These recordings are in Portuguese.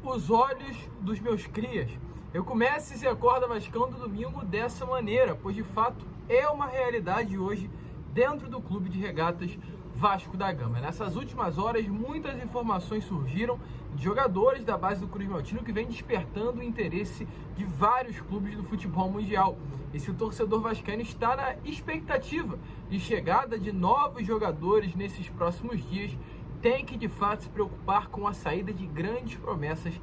os olhos dos meus crias. Eu começo e se acorda Vascão do domingo dessa maneira, pois de fato é uma realidade hoje dentro do Clube de Regatas Vasco da Gama. Nessas últimas horas, muitas informações surgiram de jogadores da base do Cruz Maltino que vem despertando o interesse de vários clubes do futebol mundial. Esse torcedor vascaíno está na expectativa de chegada de novos jogadores nesses próximos dias. Tem que de fato se preocupar com a saída de grandes promessas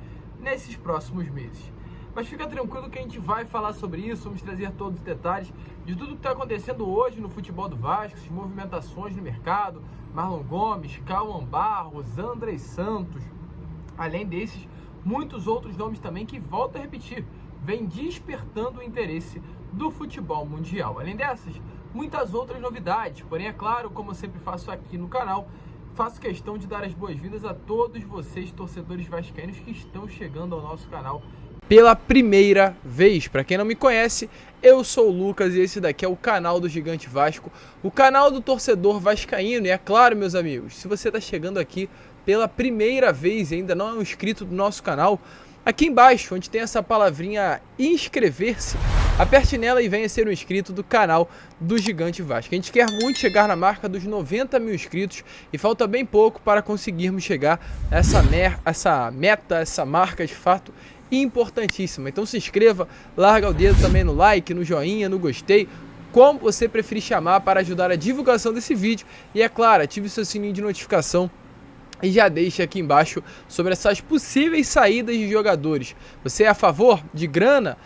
nesses próximos meses. Mas fica tranquilo que a gente vai falar sobre isso, vamos trazer todos os detalhes de tudo que está acontecendo hoje no futebol do Vasco, as movimentações no mercado, Marlon Gomes, Cauã Barros, Andrei Santos, além desses, muitos outros nomes também que, volto a repetir, vem despertando o interesse do futebol mundial. Além dessas, muitas outras novidades, porém é claro, como eu sempre faço aqui no canal, faço questão de dar as boas-vindas a todos vocês, torcedores vascaínos que estão chegando ao nosso canal pela primeira vez. Para quem não me conhece, eu sou o Lucas e esse daqui é o canal do Gigante Vasco, o canal do torcedor vascaíno. E é claro, meus amigos, se você está chegando aqui pela primeira vez e ainda não é um inscrito do nosso canal, aqui embaixo, onde tem essa palavrinha inscrever-se, aperte nela e venha ser um inscrito do canal do Gigante Vasco. A gente quer muito chegar na marca dos 90 mil inscritos e falta bem pouco para conseguirmos chegar a essa marca de fato importantíssima. Então se inscreva, larga o dedo também no like, no joinha, no gostei, como você preferir chamar, para ajudar a divulgação desse vídeo. E é claro, ative o seu sininho de notificação e já deixe aqui embaixo sobre essas possíveis saídas de jogadores. Você é a favor de grana,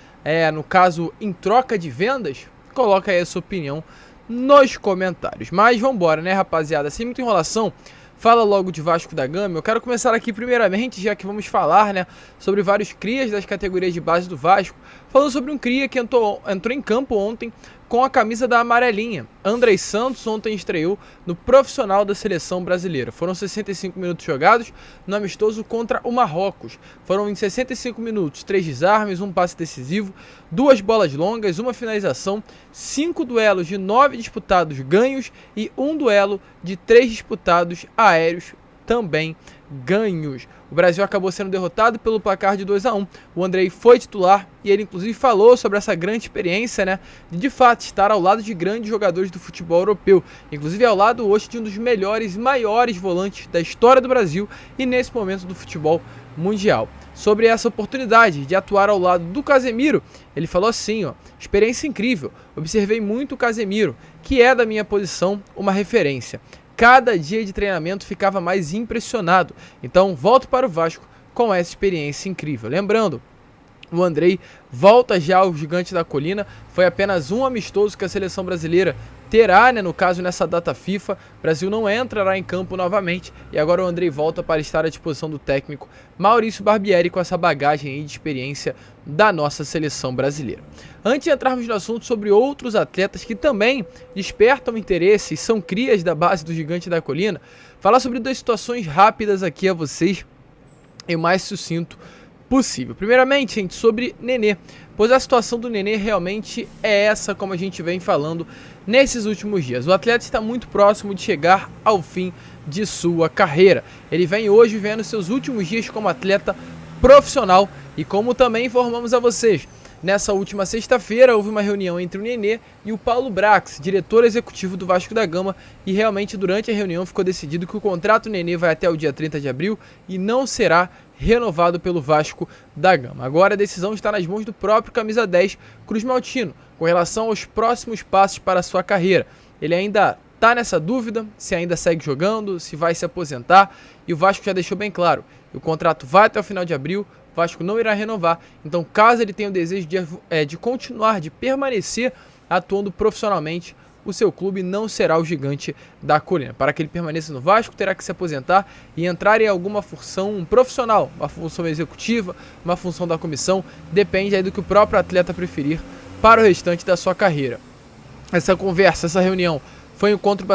no caso em troca de vendas? Coloca aí a sua opinião nos comentários. Mas vamos embora, né, rapaziada? Sem muita enrolação, fala logo de Vasco da Gama. Eu quero começar aqui primeiramente, já que vamos falar, né, sobre vários crias das categorias de base do Vasco, falando sobre um cria que entrou em campo ontem com a camisa da amarelinha. Andrei Santos ontem estreou no profissional da seleção brasileira. Foram 65 minutos jogados no amistoso contra o Marrocos. Foram em 65 minutos 3 desarmes, um passe decisivo, 2 bolas longas, uma finalização, 5 duelos de 9 disputados ganhos e um duelo de 3 disputados aéreos também ganhos. O Brasil acabou sendo derrotado pelo placar de 2-1. O Andrei foi titular e ele inclusive falou sobre essa grande experiência, né, de fato estar ao lado de grandes jogadores do futebol europeu, inclusive ao lado hoje de um dos melhores e maiores volantes da história do Brasil e nesse momento do futebol mundial. Sobre essa oportunidade de atuar ao lado do Casemiro, ele falou assim, experiência incrível, observei muito o Casemiro, que é da minha posição uma referência. Cada dia de treinamento ficava mais impressionado. Então volto para o Vasco com essa experiência incrível. Lembrando, o Andrei volta já ao Gigante da Colina. Foi apenas um amistoso que a seleção brasileira terá, né, no caso nessa data FIFA. O Brasil não entrará em campo novamente e agora o Andrei volta para estar à disposição do técnico Maurício Barbieri com essa bagagem aí de experiência da nossa seleção brasileira. Antes de entrarmos no assunto sobre outros atletas que também despertam interesse e são crias da base do Gigante da Colina, falar sobre 2 situações rápidas aqui a vocês e o mais sucinto possível. Primeiramente, gente, sobre Nenê, pois a situação do Nenê realmente é essa, como a gente vem falando nesses últimos dias. O atleta está muito próximo de chegar ao fim de sua carreira. Ele vem hoje vivendo seus últimos dias como atleta profissional e como também informamos a vocês, nessa última sexta-feira houve uma reunião entre o Nenê e o Paulo Brax, diretor executivo do Vasco da Gama, e realmente durante a reunião ficou decidido que o contrato do Nenê vai até o dia 30 de abril e não será renovado pelo Vasco da Gama. Agora a decisão está nas mãos do próprio camisa 10, Cruz Maltino, com relação aos próximos passos para a sua carreira. Ele ainda está nessa dúvida, se ainda segue jogando, se vai se aposentar, e o Vasco já deixou bem claro, o contrato vai até o final de abril, o Vasco não irá renovar, então caso ele tenha o desejo de continuar, de permanecer atuando profissionalmente, o seu clube não será o Gigante da Colina. Para que ele permaneça no Vasco, terá que se aposentar e entrar em alguma função profissional, uma função executiva, uma função da comissão, depende aí do que o próprio atleta preferir para o restante da sua carreira. Essa conversa, essa reunião foi um encontro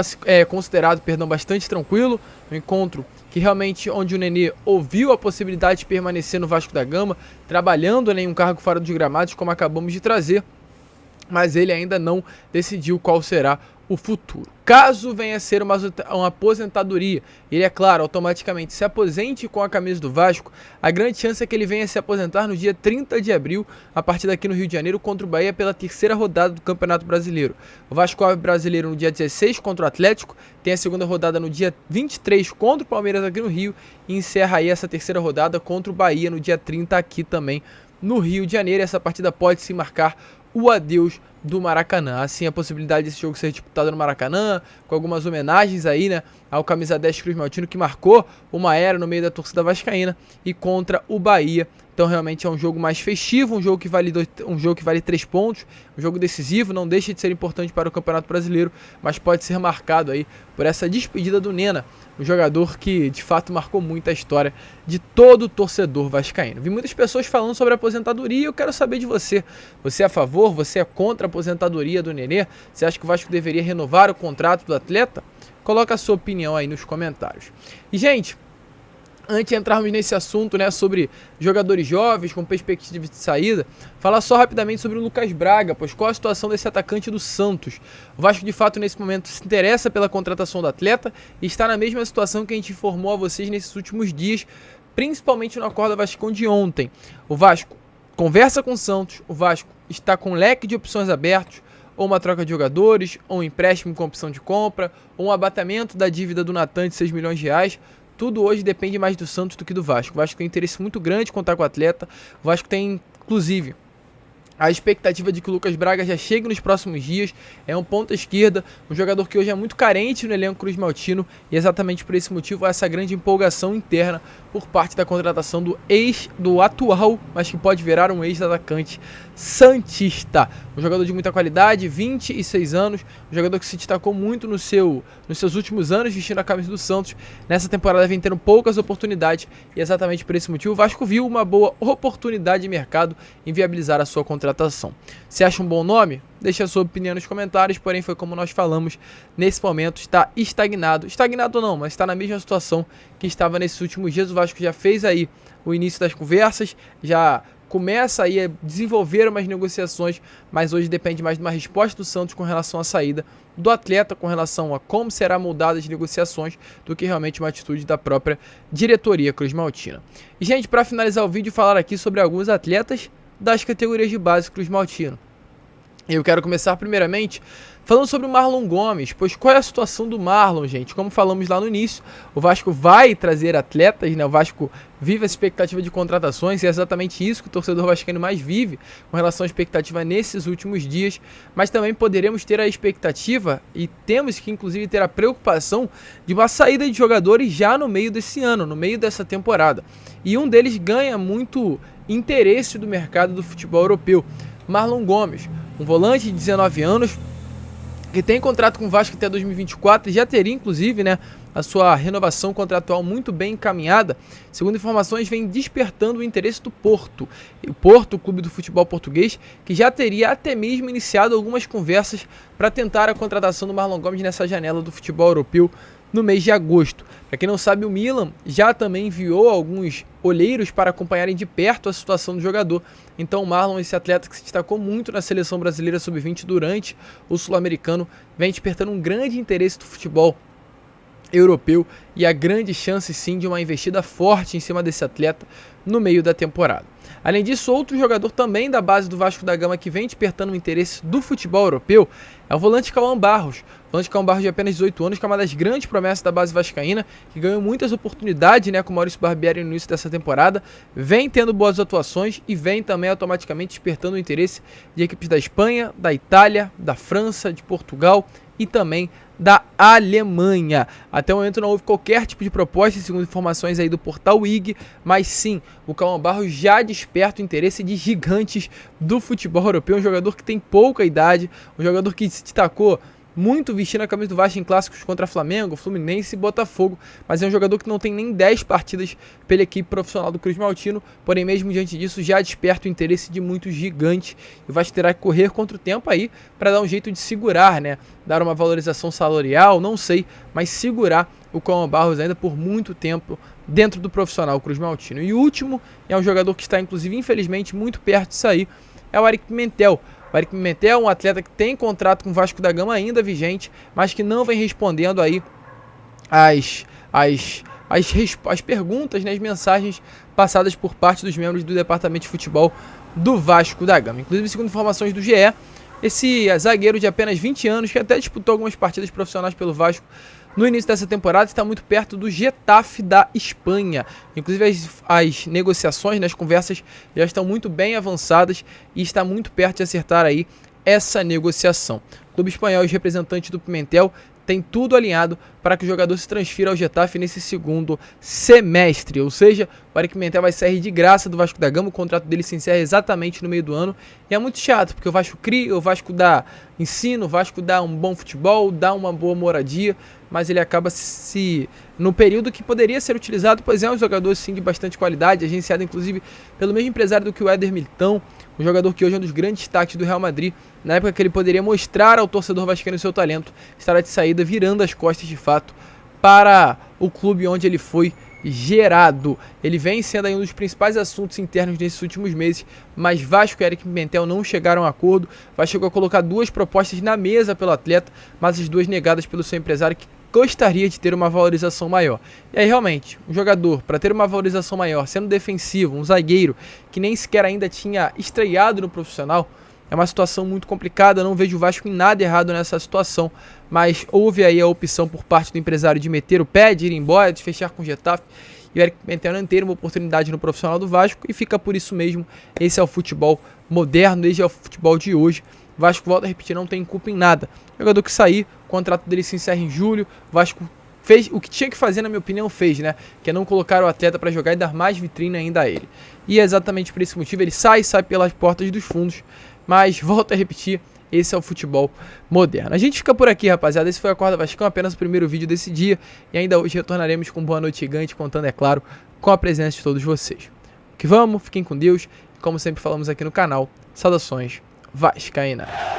considerado bastante tranquilo, um encontro que realmente onde o Nenê ouviu a possibilidade de permanecer no Vasco da Gama, trabalhando em um cargo fora dos gramados, como acabamos de trazer. mas ele ainda não decidiu qual será o futuro. Caso venha a ser uma aposentadoria, ele, é claro, automaticamente se aposente com a camisa do Vasco, a grande chance é que ele venha se aposentar no dia 30 de abril, a partir daqui no Rio de Janeiro, contra o Bahia pela terceira rodada do Campeonato Brasileiro. O Vasco abre brasileiro no dia 16 contra o Atlético, tem a segunda rodada no dia 23 contra o Palmeiras aqui no Rio, e encerra aí essa terceira rodada contra o Bahia no dia 30 aqui também no Rio de Janeiro. Essa partida pode se marcar o adeus do Maracanã. Assim, a possibilidade desse jogo ser disputado no Maracanã, com algumas homenagens aí, né, ao camisa 10 Cruz Maltino, que marcou uma era no meio da torcida vascaína, e contra o Bahia. Então realmente é um jogo mais festivo, um jogo que vale 3 pontos, um jogo decisivo, não deixa de ser importante para o Campeonato Brasileiro, mas pode ser marcado aí por essa despedida do Nena, um jogador que de fato marcou muito a história de todo o torcedor vascaíno. Vi muitas pessoas falando sobre a aposentadoria e eu quero saber de você. Você é a favor? Você é contra a aposentadoria do Nenê? Você acha que o Vasco deveria renovar o contrato do atleta? Coloca a sua opinião aí nos comentários. E, gente, antes de entrarmos nesse assunto, né, sobre jogadores jovens com perspectiva de saída, falar só rapidamente sobre o Lucas Braga, pois qual a situação desse atacante do Santos? O Vasco, de fato, nesse momento se interessa pela contratação do atleta e está na mesma situação que a gente informou a vocês nesses últimos dias, principalmente no Acorda Vascão de ontem. O Vasco conversa com o Santos, o Vasco está com um leque de opções abertos, ou uma troca de jogadores, ou um empréstimo com opção de compra, ou um abatamento da dívida do Natan de 6 milhões de reais. Tudo hoje depende mais do Santos do que do Vasco. O Vasco tem interesse muito grande em contar com o atleta. O Vasco tem, inclusive, a expectativa de que o Lucas Braga já chegue nos próximos dias. É um ponta esquerda, um jogador que hoje é muito carente no elenco Cruz Maltino, e exatamente por esse motivo há essa grande empolgação interna por parte da contratação do atual, mas que pode virar um ex-atacante santista. Um jogador de muita qualidade, 26 anos, um jogador que se destacou muito nos seus últimos anos vestindo a camisa do Santos. Nessa temporada vem tendo poucas oportunidades, e exatamente por esse motivo o Vasco viu uma boa oportunidade de mercado em viabilizar a sua contratação. Você acha um bom nome? Deixa a sua opinião nos comentários, porém foi como nós falamos, nesse momento está estagnado não, mas está na mesma situação que estava nesses últimos dias. O Vasco já fez aí o início das conversas, já começa aí a desenvolver umas negociações, mas hoje depende mais de uma resposta do Santos com relação à saída do atleta, com relação a como será moldada as negociações, do que realmente uma atitude da própria diretoria Cruz Maltina. E, gente, para finalizar o vídeo, falar aqui sobre alguns atletas das categorias de base Cruz Maltino. Eu quero começar primeiramente falando sobre o Marlon Gomes, pois qual é a situação do Marlon, gente? Como falamos lá no início, o Vasco vai trazer atletas, né? O Vasco vive a expectativa de contratações, e é exatamente isso que o torcedor vascaíno mais vive com relação à expectativa nesses últimos dias, mas também poderemos ter a expectativa, e temos que inclusive ter a preocupação, de uma saída de jogadores já no meio desse ano, no meio dessa temporada. E um deles ganha muito interesse do mercado do futebol europeu, Marlon Gomes, um volante de 19 anos, que tem contrato com o Vasco até 2024, e já teria inclusive, né, a sua renovação contratual muito bem encaminhada. Segundo informações, vem despertando o interesse do Porto. O Porto, o clube do futebol português, que já teria até mesmo iniciado algumas conversas para tentar a contratação do Marlon Gomes nessa janela do futebol europeu no mês de agosto. Para quem não sabe, o Milan já também enviou alguns olheiros para acompanharem de perto a situação do jogador. Então o Marlon, esse atleta que se destacou muito na seleção brasileira sub-20 durante o sul-americano, vem despertando um grande interesse do futebol europeu, e a grande chance sim de uma investida forte em cima desse atleta no meio da temporada. Além disso, outro jogador também da base do Vasco da Gama que vem despertando o interesse do futebol europeu é o volante Cauã Barros. O volante Cauã Barros, de apenas 18 anos, que é uma das grandes promessas da base vascaína, que ganhou muitas oportunidades, né, com o Maurício Barbieri no início dessa temporada, vem tendo boas atuações e vem também automaticamente despertando o interesse de equipes da Espanha, da Itália, da França, de Portugal e também da Alemanha. Até o momento não houve qualquer tipo de proposta, segundo informações aí do portal IG, mas sim, o Cauã Barros já desperta o interesse de gigantes do futebol europeu, um jogador que tem pouca idade, um jogador que se destacou muito vestindo a camisa do Vasco em clássicos contra Flamengo, Fluminense e Botafogo, mas é um jogador que não tem nem 10 partidas pela equipe profissional do Cruz Maltino, porém mesmo diante disso já desperta o interesse de muitos gigantes, e o Vasco terá que correr contra o tempo aí para dar um jeito de segurar, né, dar uma valorização salarial, não sei, mas segurar o Cauã Barros ainda por muito tempo dentro do profissional Cruz Maltino. E o último é um jogador que está inclusive infelizmente muito perto de sair, é o Eric Pimentel. O Eric Pimentel é um atleta que tem contrato com o Vasco da Gama ainda vigente, mas que não vem respondendo aí as perguntas, né, as mensagens passadas por parte dos membros do departamento de futebol do Vasco da Gama. Inclusive, segundo informações do GE, esse zagueiro de apenas 20 anos, que até disputou algumas partidas profissionais pelo Vasco no início dessa temporada, está muito perto do Getafe da Espanha. Inclusive, as negociações, né, as conversas já estão muito bem avançadas e está muito perto de acertar aí essa negociação. O clube espanhol e os representantes do Pimentel tem tudo alinhado para que o jogador se transfira ao Getafe nesse segundo semestre. Ou seja, o Eric Pimentel vai sair de graça do Vasco da Gama, o contrato dele se encerra exatamente no meio do ano. E é muito chato, porque o Vasco cria, o Vasco dá ensino, o Vasco dá um bom futebol, dá uma boa moradia, mas ele acaba no período que poderia ser utilizado, pois é um jogador sim de bastante qualidade, agenciado inclusive pelo mesmo empresário do que o Éder Militão, um jogador que hoje é um dos grandes destaques do Real Madrid. Na época que ele poderia mostrar ao torcedor vascaíno seu talento, estará de saída virando as costas de fato para o clube onde ele foi gerado. Ele vem sendo aí um dos principais assuntos internos nesses últimos meses, mas Vasco e Eric Pimentel não chegaram a acordo. Vasco chegou a colocar 2 propostas na mesa pelo atleta, mas as 2 negadas pelo seu empresário, que gostaria de ter uma valorização maior. E aí realmente, um jogador para ter uma valorização maior, sendo defensivo, um zagueiro que nem sequer ainda tinha estreado no profissional, é uma situação muito complicada. Não vejo o Vasco em nada errado nessa situação, mas houve aí a opção por parte do empresário de meter o pé, de ir embora, de fechar com o Getafe, e o Eric Pimentel não ter uma oportunidade no profissional do Vasco, e fica por isso mesmo. Esse é o futebol moderno, esse é o futebol de hoje. O Vasco, volta a repetir, não tem culpa em nada. O jogador que sair, o contrato dele se encerra em julho. O Vasco fez o que tinha que fazer, na minha opinião, fez, né? Que é não colocar o atleta para jogar e dar mais vitrine ainda a ele. E é exatamente por esse motivo ele sai pelas portas dos fundos. Mas, volto a repetir, esse é o futebol moderno. A gente fica por aqui, rapaziada. Esse foi a Acorda Vascão, apenas o primeiro vídeo desse dia. E ainda hoje retornaremos com Boa Noite Gigante, contando, é claro, com a presença de todos vocês. Que vamos, fiquem com Deus. E como sempre falamos aqui no canal, saudações vascaínas.